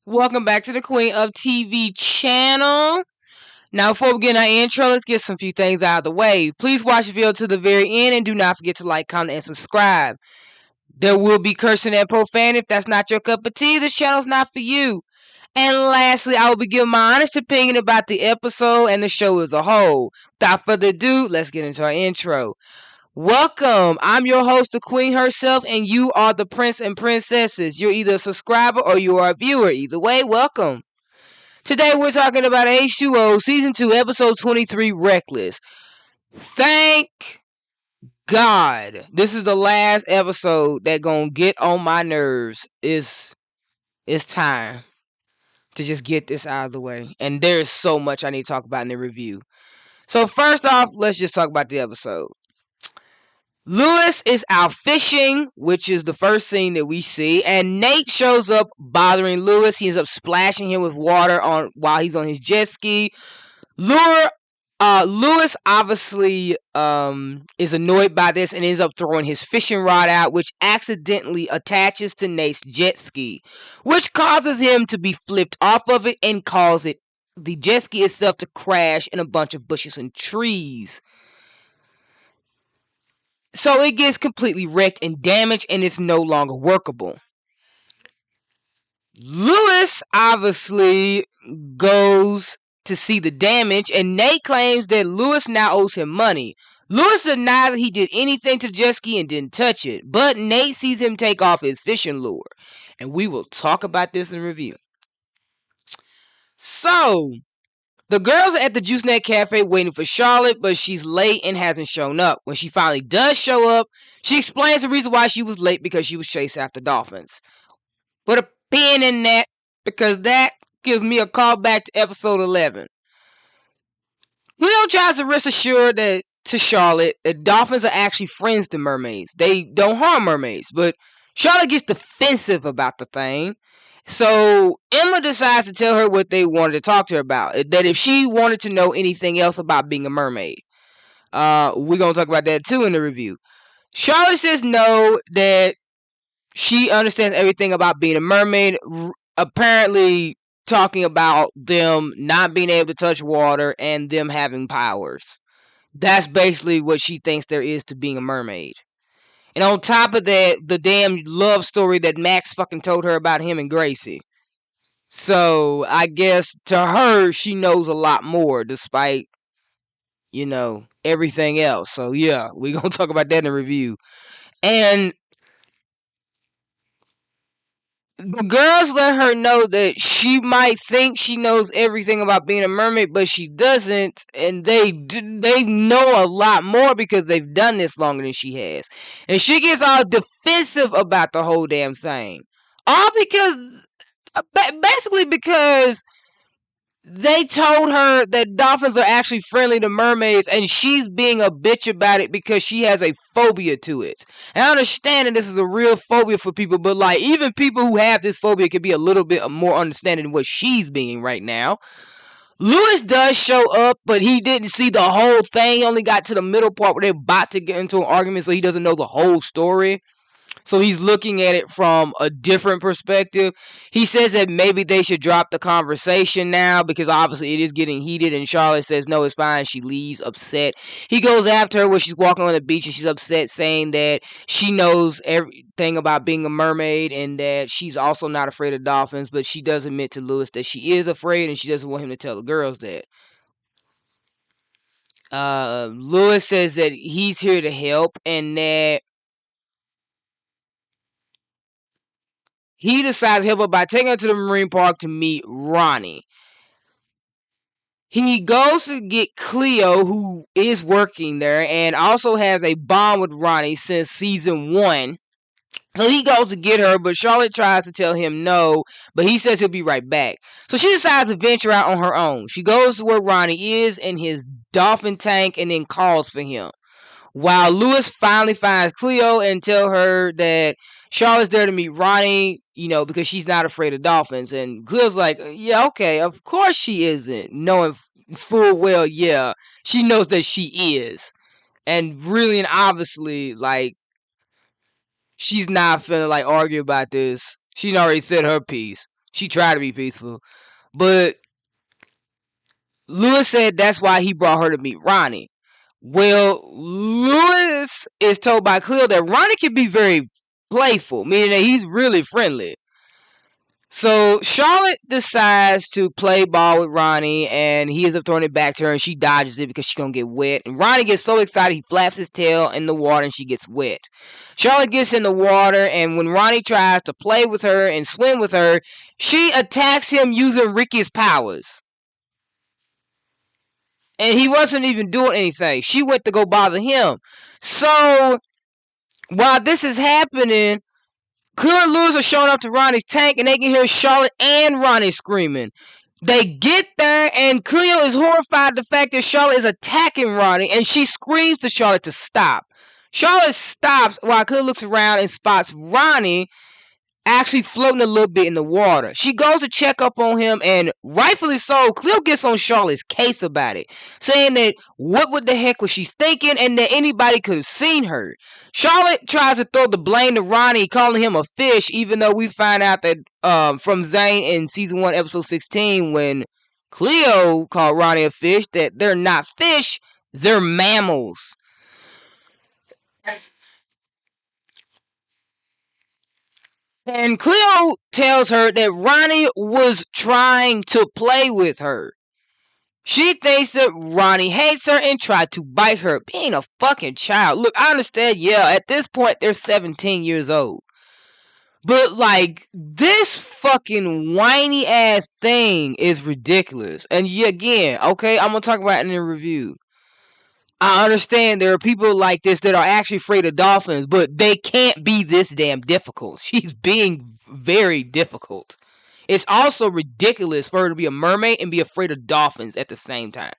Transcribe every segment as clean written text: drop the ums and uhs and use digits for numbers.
Welcome back to the Queen of TV channel. Now, before we get in our intro, let's get some few things out of the way. Please watch the video to the very end and do not forget to like, comment, and subscribe. There will be cursing and profanity. If that's not your cup of tea, this channel's not for you. And lastly, I will be giving my honest opinion about the episode and the show as a whole. Without further ado, let's get into our intro. Welcome. I'm your host, the Queen herself, and you are the Prince and Princesses. You're either a subscriber or you are a viewer. Either way, welcome. Today we're talking about H2O Season 2, Episode 23, Reckless. Thank God. This is the last episode that gonna get on my nerves. It's time to just get this out of the way. And there's so much I need to talk about in the review. So first off, let's just talk about the episode. Lewis is out fishing, which is the first scene that we see, and Nate shows up bothering Lewis. He ends up splashing him with water while he's on his jet ski. Lewis obviously is annoyed by this and ends up throwing his fishing rod out, which accidentally attaches to Nate's jet ski, which causes him to be flipped off of it and causes the jet ski itself to crash in a bunch of bushes and trees. So it gets completely wrecked and damaged and it's no longer workable. Lewis obviously goes to see the damage, and Nate claims that Lewis now owes him money. Lewis denies that he did anything to the jet ski and didn't touch it, but Nate sees him take off his fishing lure. And we will talk about this in review. So, the girls are at the Juice Net Cafe waiting for Charlotte, but she's late and hasn't shown up. When she finally does show up, she explains the reason why she was late because she was chasing after dolphins. Put a pin in that because that gives me a call back to episode 11. Cleo tries to rest assured that to Charlotte that dolphins are actually friends to mermaids. They don't harm mermaids, but Charlotte gets defensive about the thing. So Emma decides to tell her what they wanted to talk to her about. That if she wanted to know anything else about being a mermaid. We're going to talk about that too in the review. Charlotte says no, that she understands everything about being a mermaid. Apparently talking about them not being able to touch water and them having powers. That's basically what she thinks there is to being a mermaid. And on top of that, the damn love story that Max fucking told her about him and Gracie. So, I guess to her, she knows a lot more despite, everything else. So, yeah, we're going to talk about that in the review. And the girls let her know that she might think she knows everything about being a mermaid, but she doesn't, and they know a lot more because they've done this longer than she has. And she gets all defensive about the whole damn thing. All because, basically because they told her that dolphins are actually friendly to mermaids, and she's being a bitch about it because she has a phobia to it. And I understand that this is a real phobia for people, but like even people who have this phobia can be a little bit more understanding than what she's being right now. Lewis does show up, but he didn't see the whole thing. He only got to the middle part where they're about to get into an argument, so he doesn't know the whole story. So he's looking at it from a different perspective. He says that maybe they should drop the conversation now because obviously it is getting heated, and Charlotte says no, it's fine. She leaves upset. He goes after her when she's walking on the beach and she's upset, saying that she knows everything about being a mermaid and that she's also not afraid of dolphins, but she does admit to Lewis that she is afraid and she doesn't want him to tell the girls that. Lewis says that he's here to help and that he decides to help her by taking her to the marine park to meet Ronnie. He goes to get Cleo, who is working there, and also has a bond with Ronnie since season 1. So he goes to get her, but Charlotte tries to tell him no, but he says he'll be right back. So she decides to venture out on her own. She goes to where Ronnie is in his dolphin tank and then calls for him. While Lewis finally finds Cleo and tell her that Charlotte's there to meet Ronnie, because she's not afraid of dolphins. And Cleo's like, yeah, okay, of course she isn't. Knowing full well, yeah, she knows that she is. And really and obviously, like, she's not finna, like, argue about this. She already said her piece. She tried to be peaceful. But Lewis said that's why he brought her to meet Ronnie. Well, Lewis is told by Cleo that Ronnie can be very playful, meaning that he's really friendly. So Charlotte decides to play ball with Ronnie, and he ends up throwing it back to her, and she dodges it because she's gonna get wet. And Ronnie gets so excited he flaps his tail in the water, and she gets wet. Charlotte gets in the water, and when Ronnie tries to play with her and swim with her, she attacks him using Ricky's powers. And he wasn't even doing anything. She went to go bother him. So while this is happening, Cleo and Lewis are showing up to Ronnie's tank, and they can hear Charlotte and Ronnie screaming. They get there, and Cleo is horrified at the fact that Charlotte is attacking Ronnie, and she screams to Charlotte to stop. Charlotte stops while Cleo looks around and spots Ronnie actually floating a little bit in the water. She goes to check up on him, and rightfully so, Cleo gets on Charlotte's case about it, saying that what the heck was she thinking, and that anybody could have seen her. Charlotte tries to throw the blame to Ronnie, calling him a fish, even though we find out that from Zane in season 1 episode 16, when Cleo called Ronnie a fish, that they're not fish, they're mammals. And Cleo tells her that Ronnie was trying to play with her. She thinks that Ronnie hates her and tried to bite her, being a fucking child. Look, I understand, yeah, at this point they're 17 years old. But, like, this fucking whiny ass thing is ridiculous. And again, okay, I'm gonna talk about it in the review. I understand there are people like this that are actually afraid of dolphins, but they can't be this damn difficult. She's being very difficult. It's also ridiculous for her to be a mermaid and be afraid of dolphins at the same time.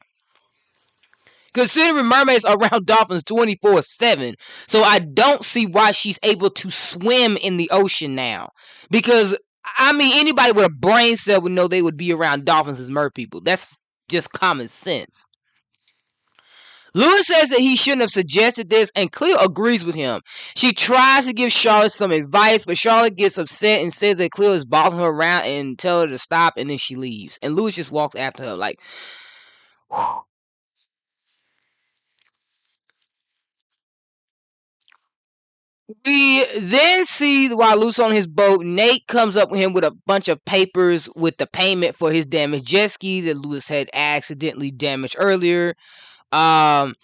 Considering mermaids are around dolphins 24/7, so I don't see why she's able to swim in the ocean now. Because, I mean, anybody with a brain cell would know they would be around dolphins as mer people. That's just common sense. Lewis says that he shouldn't have suggested this, and Cleo agrees with him. She tries to give Charlotte some advice, but Charlotte gets upset and says that Cleo is bossing her around and tell her to stop, and then she leaves. And Lewis just walks after her like, whew. We then see while Lewis on his boat, Nate comes up with him with a bunch of papers with the payment for his damaged jet ski that Lewis had accidentally damaged earlier. And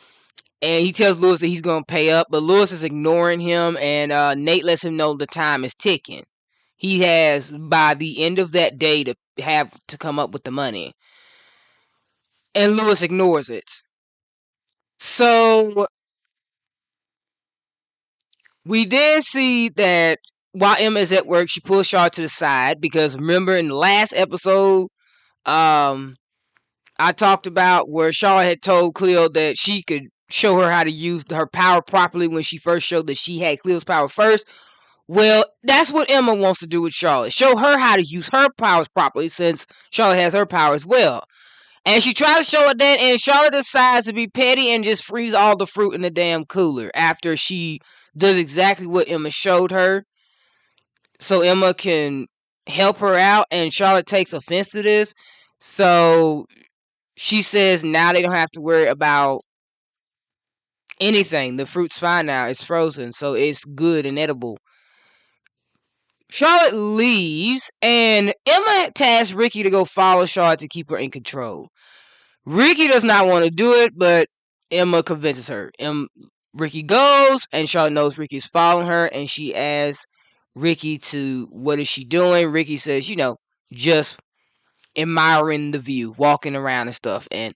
he tells Lewis that he's going to pay up, but Lewis is ignoring him, and Nate lets him know the time is ticking. He has, by the end of that day, to have to come up with the money. And Lewis ignores it. So, we then see that while Emma is at work, she pulls Charlotte to the side, because remember in the last episode, I talked about where Charlotte had told Cleo that she could show her how to use her power properly when she first showed that she had Cleo's power first. Well, that's what Emma wants to do with Charlotte. Show her how to use her powers properly, since Charlotte has her power as well. And she tries to show her that, and Charlotte decides to be petty and just freeze all the fruit in the damn cooler after she does exactly what Emma showed her. So Emma can help her out, and Charlotte takes offense to this. So she says now they don't have to worry about anything. The fruit's fine now. It's frozen, so it's good and edible. Charlotte leaves, and Emma tasks Ricky to go follow Charlotte to keep her in control. Ricky does not want to do it, but Emma convinces her. Ricky goes, and Charlotte knows Ricky's following her, and she asks Ricky to, what is she doing? Ricky says, just admiring the view, walking around and stuff. And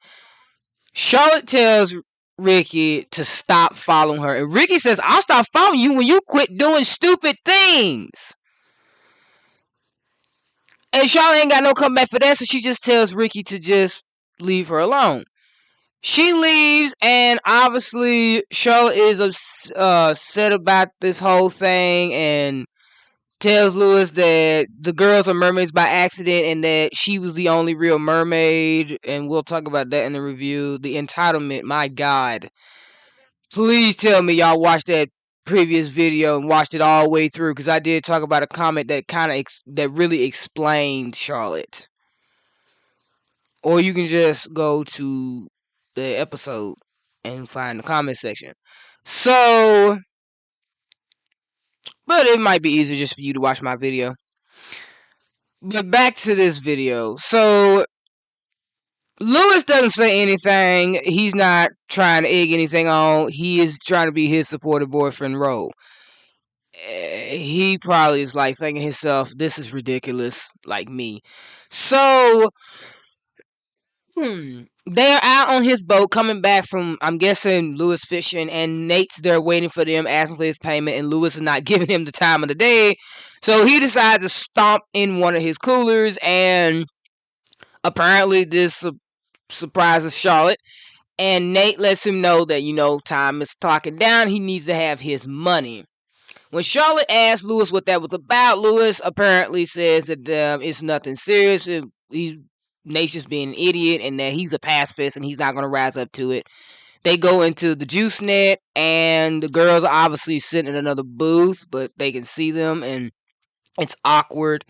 Charlotte tells Ricky to stop following her. And Ricky says, I'll stop following you when you quit doing stupid things. And Charlotte ain't got no comeback for that, so she just tells Ricky to just leave her alone. She leaves, and obviously Charlotte is upset about this whole thing and tells Lewis that the girls are mermaids by accident and that she was the only real mermaid. And we'll talk about that in the review. The entitlement, my God. Please tell me y'all watched that previous video and watched it all the way through, because I did talk about a comment that that really explained Charlotte. Or you can just go to the episode and find the comment section. So, but it might be easier just for you to watch my video. But back to this video. So, Lewis doesn't say anything. He's not trying to egg anything on. He is trying to be his supportive boyfriend role. He probably is like thinking himself, this is ridiculous, like me. So, they're out on his boat coming back from, I'm guessing, Lewis fishing, and Nate's there waiting for them, asking for his payment, and Lewis is not giving him the time of the day. So he decides to stomp in one of his coolers, and apparently this surprises Charlotte. And Nate lets him know that, time is clocking down. He needs to have his money. When Charlotte asks Lewis what that was about, Lewis apparently says that it's nothing serious. Nate's just being an idiot, and that he's a pacifist and he's not going to rise up to it. They go into the juice net, and the girls are obviously sitting in another booth, but they can see them, and it's awkward.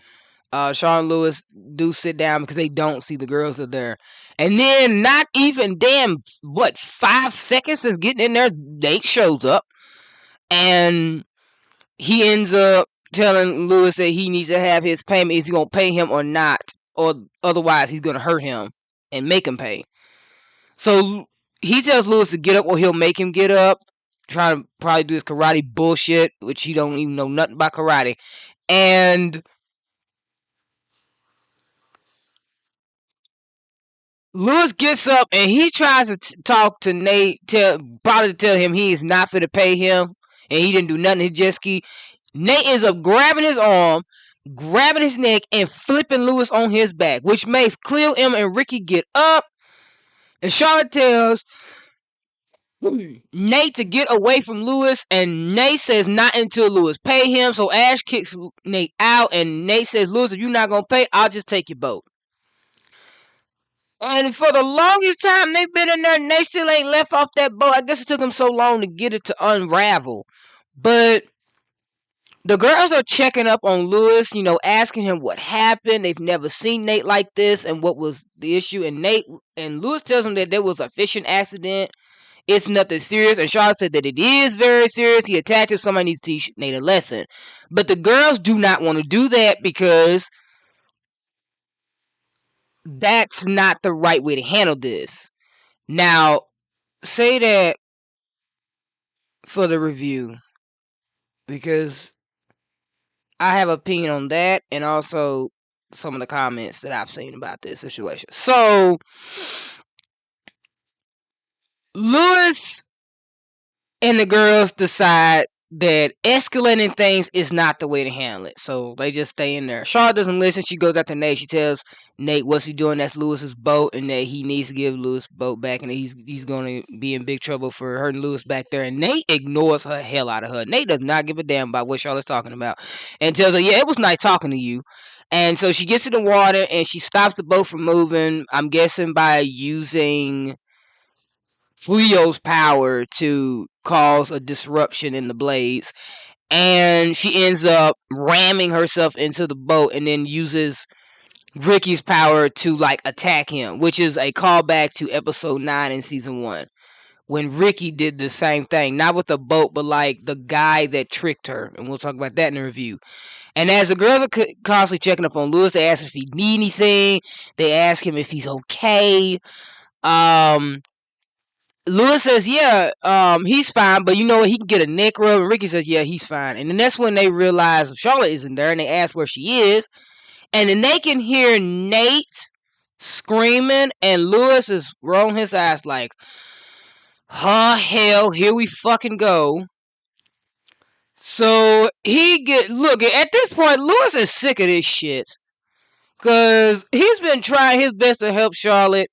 Sean and Lewis do sit down because they don't see the girls are there. And then, not even 5 seconds since getting in there, Nate shows up, and he ends up telling Lewis that he needs to have his payment. Is he going to pay him or not? Or otherwise, he's going to hurt him and make him pay. So he tells Lewis to get up, or he'll make him get up. Trying to probably do his karate bullshit, which he don't even know nothing about karate. And Lewis gets up and he tries to talk to Nate, probably to tell him he is not for to pay him, and he didn't do nothing to his jet ski. Nate ends up grabbing his arm, grabbing his neck, and flipping Lewis on his back, which makes Cleo, Emma, and Ricky get up. And Charlotte tells Nate to get away from Lewis, and Nate says not until Lewis pay him. So Ash kicks Nate out, and Nate says, Lewis, if you're not going to pay, I'll just take your boat. And for the longest time they've been in there, and they still ain't left off that boat. I guess it took them so long to get it to unravel. But the girls are checking up on Lewis, asking him what happened. They've never seen Nate like this, and what was the issue. And Lewis tells them that there was a fishing accident. It's nothing serious. And Charlotte said that it is very serious. He attacked him. Somebody needs to teach Nate a lesson. But the girls do not want to do that, because that's not the right way to handle this. Now, say that for the review, because I have an opinion on that, and also some of the comments that I've seen about this situation. So, Lewis and the girls decide that escalating things is not the way to handle it. So they just stay in there. Charlotte doesn't listen. She goes after Nate. She tells Nate what's he doing. That's Lewis's boat, and that he needs to give Lewis' boat back, and he's going to be in big trouble for hurting Lewis back there. And Nate ignores her hell out of her. Nate does not give a damn about what Charlotte's talking about, and tells her, yeah, it was nice talking to you. And so she gets in the water, and she stops the boat from moving, I'm guessing by using Cleo's power to cause a disruption in the blades. And she ends up ramming herself into the boat, and then uses Ricky's power to attack him, which is a callback to episode 9 in season 1, when Ricky did the same thing, not with a boat, but the guy that tricked her. And we'll talk about that in the review. And as the girls are constantly checking up on Lewis, they ask if he need anything. They ask him if he's okay. Lewis says, yeah, he's fine, but you know what, he can get a neck rub. And Ricky says, yeah, he's fine. And then that's when they realize Charlotte isn't there, and they ask where she is. And then they can hear Nate screaming, and Lewis is rolling his eyes like, oh, hell, here we fucking go. So look, at this point, Lewis is sick of this shit. Because he's been trying his best to help Charlotte,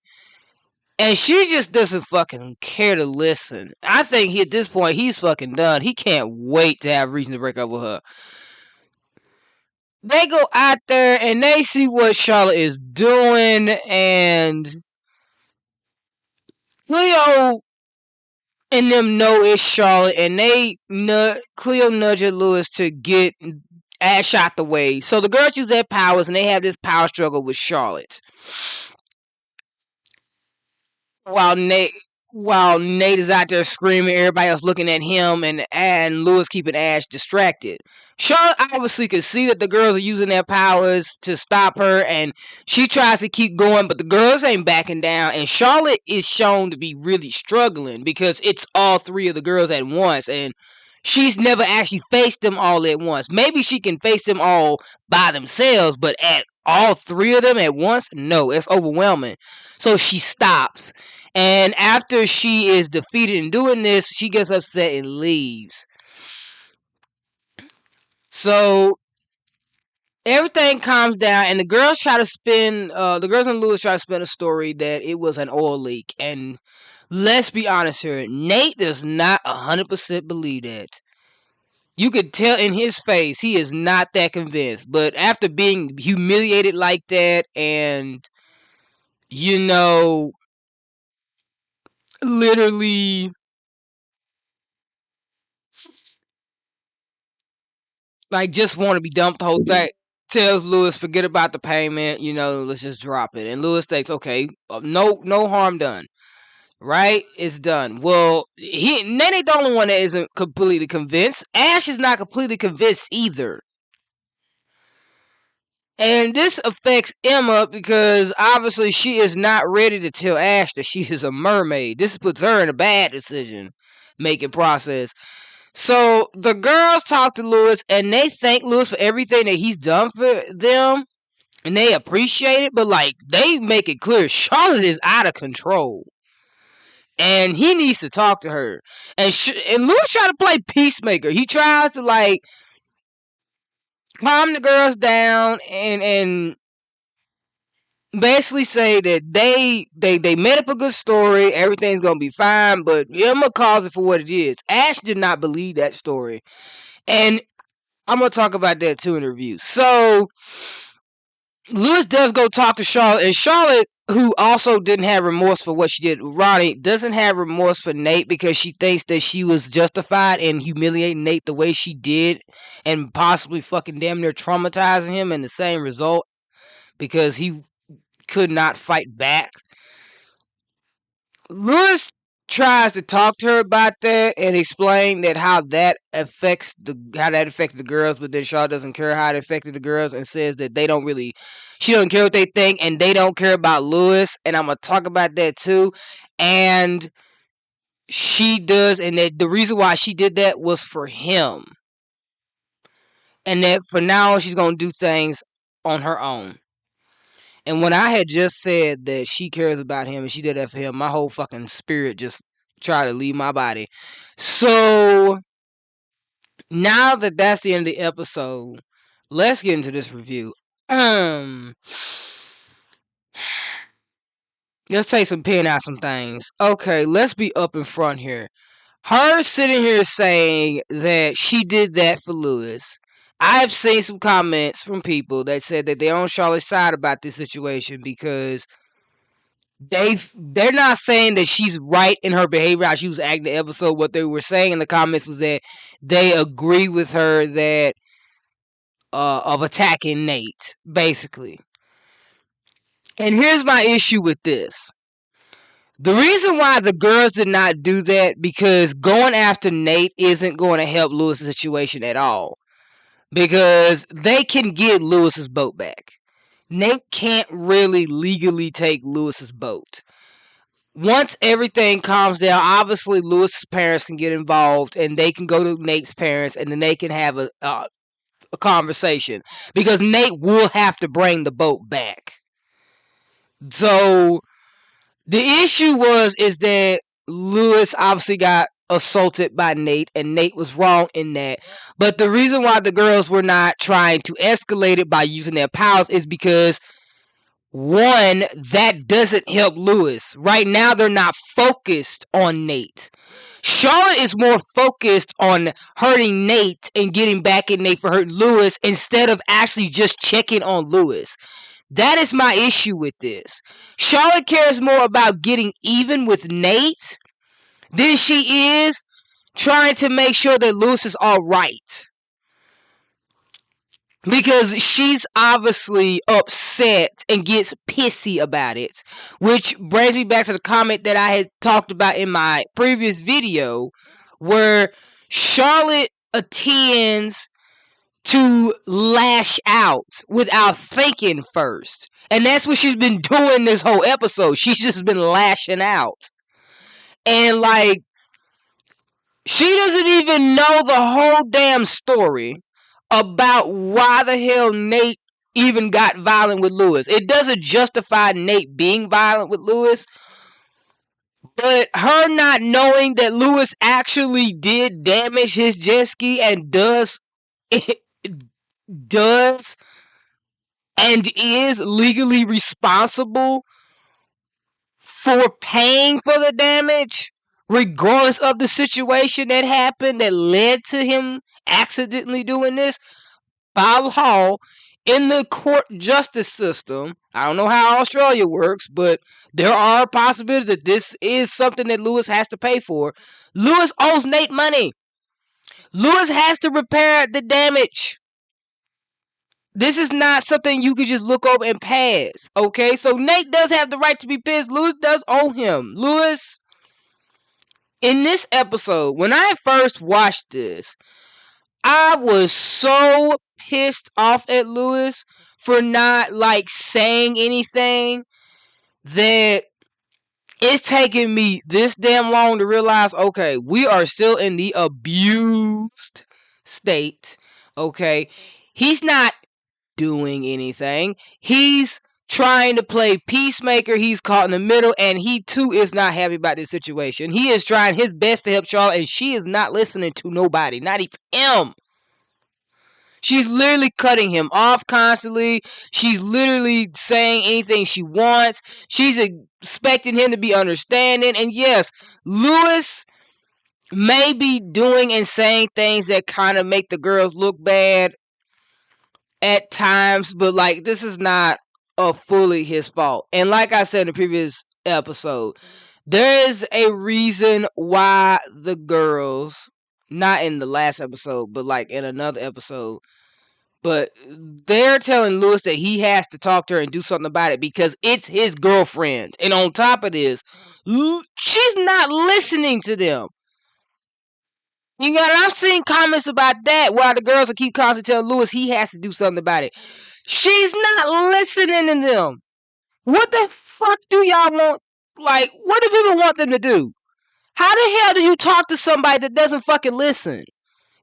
and she just doesn't fucking care to listen. I think at this point, he's fucking done. He can't wait to have reason to break up with her. They go out there, and they see what Charlotte is doing, and Cleo and them know it's Charlotte, and they Cleo nudged Lewis to get Ash out the way. So the girls use their powers, and they have this power struggle with Charlotte. while Nate while Nate is out there screaming, everybody else looking at him, and Lewis keeping Ash distracted. Charlotte obviously could see that the girls are using their powers to stop her, and she tries to keep going, but the girls ain't backing down, and Charlotte is shown to be really struggling because it's all three of the girls at once, and she's never actually faced them all at once. Maybe she can face them all by themselves, but at all three of them at once, no, it's overwhelming. So she stops. And after she is defeated in doing this, she gets upset and leaves. So everything calms down, and the girls and Lewis try to spin a story that it was an oil leak. And let's be honest here, Nate does not 100% believe that. You could tell in his face he is not that convinced. But after being humiliated like that, and you know, literally like just want to be dumped the whole thing, tells Lewis forget about the payment, let's just drop it. And Lewis thinks, okay, no harm done. Right? It's done. Well, Nene ain't the only one that isn't completely convinced. Ash is not completely convinced either. And this affects Emma because obviously she is not ready to tell Ash that she is a mermaid. This puts her in a bad decision making process. So the girls talk to Lewis and they thank Lewis for everything that he's done for them. And they appreciate it, but like they make it clear Charlotte is out of control. And he needs to talk to her. And Lewis try to play peacemaker. He tries to like calm the girls down and basically say that they made up a good story, everything's gonna be fine, but Emma calls it for what it is. Ash did not believe that story. And I'm gonna talk about that too in the review. So Lewis does go talk to Charlotte, and Charlotte, who also didn't have remorse for what she did with Ronnie, doesn't have remorse for Nate because she thinks that she was justified in humiliating Nate the way she did and possibly fucking damn near traumatizing him in the same result because he could not fight back. Lewis tries to talk to her about that and explain that how that affected the girls, but then Shaw doesn't care how it affected the girls and says that she doesn't care what they think and they don't care about Lewis, and I'm gonna talk about that too. And she does, and that the reason why she did that was for him, and that for now she's gonna do things on her own. And when I had just said that she cares about him and she did that for him, my whole fucking spirit just tried to leave my body. So now that that's the end of the episode, let's get into this review. Let's take some pen out some things. Okay, let's be up in front here. Her sitting here saying that she did that for Lewis. I've seen some comments from people that said that they're on Charlotte's side about this situation because they're not saying that she's right in her behavior, how she was acting the episode. What they were saying in the comments was that they agree with her that of attacking Nate, basically. And here's my issue with this. The reason why the girls did not do that, because going after Nate isn't going to help Lewis's situation at all. Because they can get Lewis's boat back. Nate can't really legally take Lewis's boat. Once everything calms down, obviously Lewis's parents can get involved and they can go to Nate's parents and then they can have a conversation. Because Nate will have to bring the boat back. So the issue is that Lewis obviously got assaulted by Nate, and Nate was wrong in that. But the reason why the girls were not trying to escalate it by using their powers is because, one, that doesn't help Lewis. Right now, they're not focused on Nate. Charlotte is more focused on hurting Nate and getting back at Nate for hurting Lewis instead of actually just checking on Lewis. That is my issue with this. Charlotte cares more about getting even with Nate than she is trying to make sure that Lewis is alright. Because she's obviously upset and gets pissy about it. Which brings me back to the comment that I had talked about in my previous video, where Charlotte attends to lash out without thinking first. And that's what she's been doing this whole episode. She's just been lashing out. And like, she doesn't even know the whole damn story about why the hell Nate even got violent with Lewis. It doesn't justify Nate being violent with Lewis, but her not knowing that Lewis actually did damage his jet ski and does and is legally responsible for paying for the damage, regardless of the situation that happened that led to him accidentally doing this, by law, in the court justice system. I don't know how Australia works, but there are possibilities that this is something that Lewis has to pay for. Lewis owes Nate money. Lewis has to repair the damage. This is not something you could just look over and pass, okay? So Nate does have the right to be pissed. Lewis does owe him. Lewis, in this episode, when I first watched this, I was so pissed off at Lewis for not, like, saying anything that it's taken me this damn long to realize, okay, we are still in the abused state, okay? He's not doing anything. He's trying to play peacemaker. He's caught in the middle, and he too is not happy about this situation. He is trying his best to help Charlotte, and she is not listening to nobody, not even him. She's literally cutting him off constantly. She's literally saying anything she wants. She's expecting him to be understanding. And yes, Lewis may be doing and saying things that kind of make the girls look bad at times, but like, this is not fully his fault. And like I said in the previous episode, there is a reason why the girls, not in the last episode, but like in another episode, but they're telling Lewis that he has to talk to her and do something about it because it's his girlfriend. And on top of this, she's not listening to them. You know, I've seen comments about that while the girls will keep constantly telling Lewis he has to do something about it. She's not listening to them. What the fuck do y'all want? Like, what do people want them to do? How the hell do you talk to somebody that doesn't fucking listen?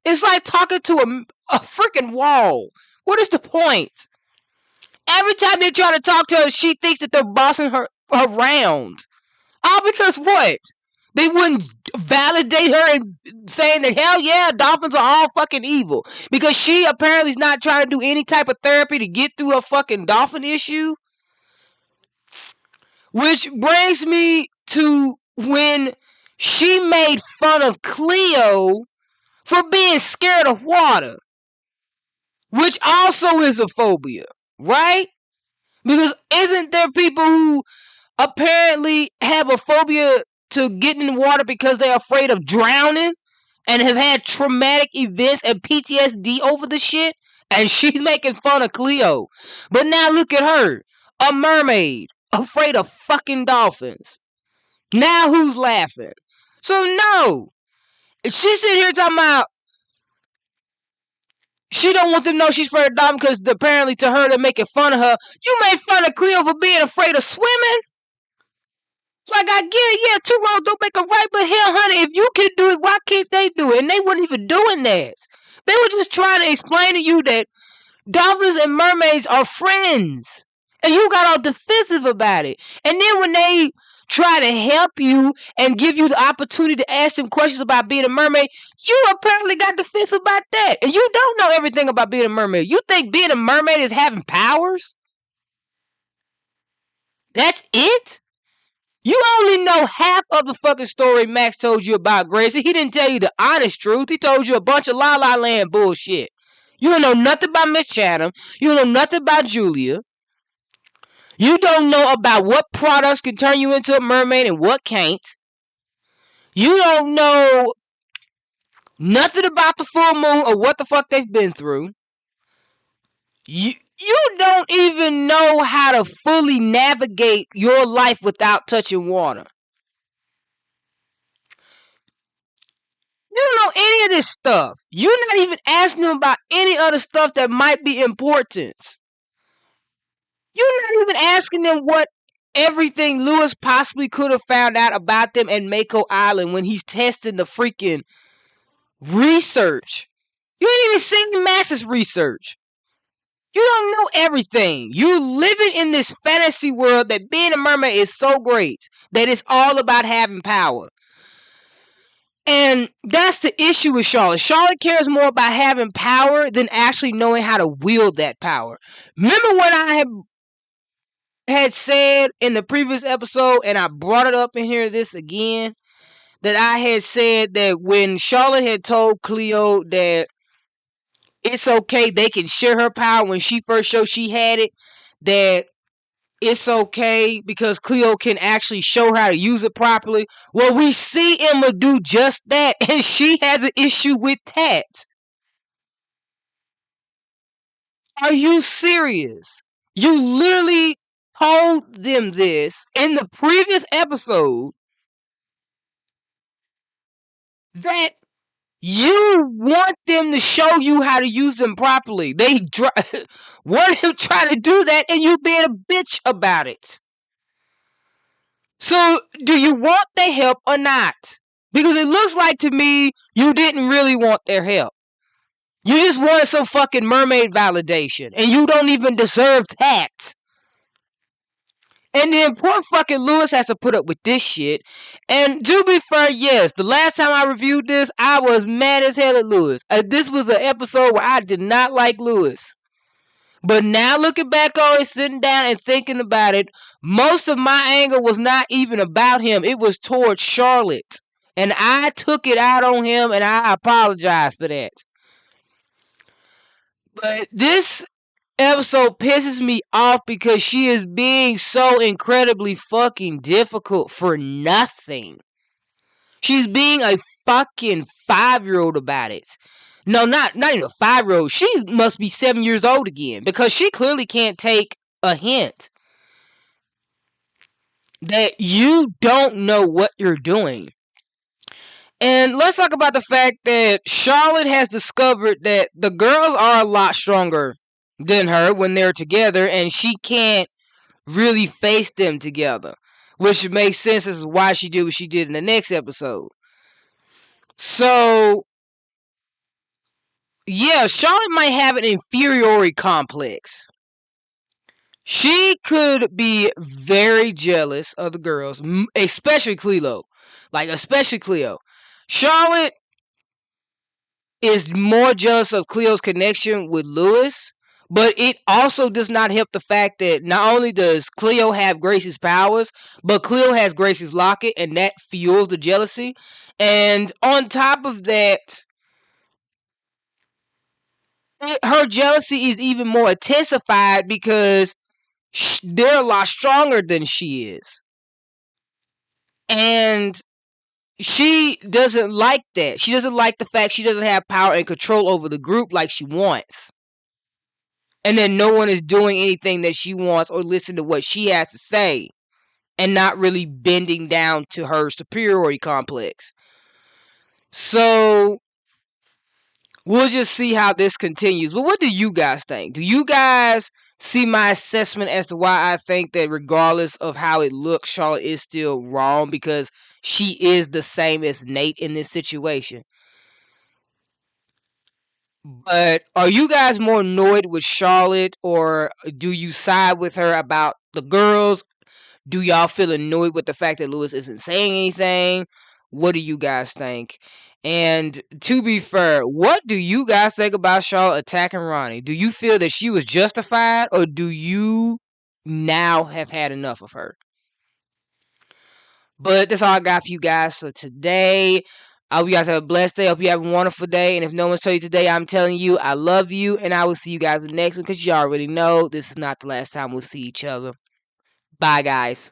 It's like talking to a freaking wall. What is the point? Every time they try to talk to her, she thinks that they're bossing her around. All because what? They wouldn't validate her and saying that, hell yeah, dolphins are all fucking evil. Because she apparently is not trying to do any type of therapy to get through her fucking dolphin issue. Which brings me to when she made fun of Cleo for being scared of water. Which also is a phobia, right? Because isn't there people who apparently have a phobia to getting in water because they're afraid of drowning and have had traumatic events and PTSD over the shit? And she's making fun of Cleo. But now look at her, a mermaid, afraid of fucking dolphins. Now who's laughing? So no, she's sitting here talking about she don't want them to know she's afraid of dolphins because apparently to her they're making fun of her. You made fun of Cleo for being afraid of swimming? Like, I get it, yeah, two wrongs don't make a right, but hell, honey, if you can do it, why can't they do it? And they weren't even doing that. They were just trying to explain to you that dolphins and mermaids are friends. And you got all defensive about it. And then when they try to help you and give you the opportunity to ask them questions about being a mermaid, you apparently got defensive about that. And you don't know everything about being a mermaid. You think being a mermaid is having powers? That's it? You only know half of the fucking story Max told you about Gracie. He didn't tell you the honest truth. He told you a bunch of La La Land bullshit. You don't know nothing about Miss Chatham. You don't know nothing about Julia. You don't know about what products can turn you into a mermaid and what can't. You don't know nothing about the full moon or what the fuck they've been through. You don't even know how to fully navigate your life without touching water. You don't know any of this stuff. You're not even asking them about any other stuff that might be important. You're not even asking them what everything Lewis possibly could have found out about them and Mako Island when he's testing the freaking research. You ain't even seen Max's research. You don't know everything. You're living in this fantasy world that being a mermaid is so great that it's all about having power. And that's the issue with Charlotte. Charlotte cares more about having power than actually knowing how to wield that power. Remember when I had said in the previous episode, and I brought it up in here this again, that I had said that when Charlotte had told Cleo that it's okay, they can share her power when she first showed she had it, that it's okay because Cleo can actually show her how to use it properly. Well, we see Emma do just that, and she has an issue with that. Are you serious? You literally told them this in the previous episode that you want them to show you how to use them properly. They want to try to do that, and you being a bitch about it. So, do you want their help or not? Because it looks like to me you didn't really want their help. You just wanted some fucking mermaid validation, and you don't even deserve that. And then poor fucking Lewis has to put up with this shit. And to be fair, yes, the last time I reviewed this, I was mad as hell at Lewis. This was an episode where I did not like Lewis. But now looking back on it, sitting down and thinking about it, most of my anger was not even about him. It was towards Charlotte. And I took it out on him, and I apologize for that. But this episode pisses me off because she is being so incredibly fucking difficult for nothing. She's being a fucking 5-year-old about it. No, not even a 5-year-old. She must be 7 years old again because she clearly can't take a hint that you don't know what you're doing. And let's talk about the fact that Charlotte has discovered that the girls are a lot stronger than her when they're together, and she can't really face them together, which makes sense as to why she did what she did in the next episode. So, yeah, Charlotte might have an inferiority complex. She could be very jealous of the girls, especially Cleo. Especially Cleo. Charlotte is more jealous of Cleo's connection with Lewis, but it also does not help the fact that not only does Cleo have Grace's powers, but Cleo has Grace's locket, and that fuels the jealousy. And on top of that, her jealousy is even more intensified because they're a lot stronger than she is. And she doesn't like that. She doesn't like the fact she doesn't have power and control over the group like she wants. And then no one is doing anything that she wants or listen to what she has to say and not really bending down to her superiority complex. So we'll just see how this continues. But what do you guys think? Do you guys see my assessment as to why I think that regardless of how it looks, Charlotte is still wrong because she is the same as Nate in this situation? But are you guys more annoyed with Charlotte, or do you side with her about the girls? Do y'all feel annoyed with the fact that Lewis isn't saying anything? What do you guys think? And to be fair, what do you guys think about Charlotte attacking Ronnie? Do you feel that she was justified, or do you now have had enough of her? But that's all I got for you guys for today. I hope you guys have a blessed day. I hope you have a wonderful day. And if no one's told you today, I'm telling you, I love you. And I will see you guys in the next one because you already know this is not the last time we'll see each other. Bye, guys.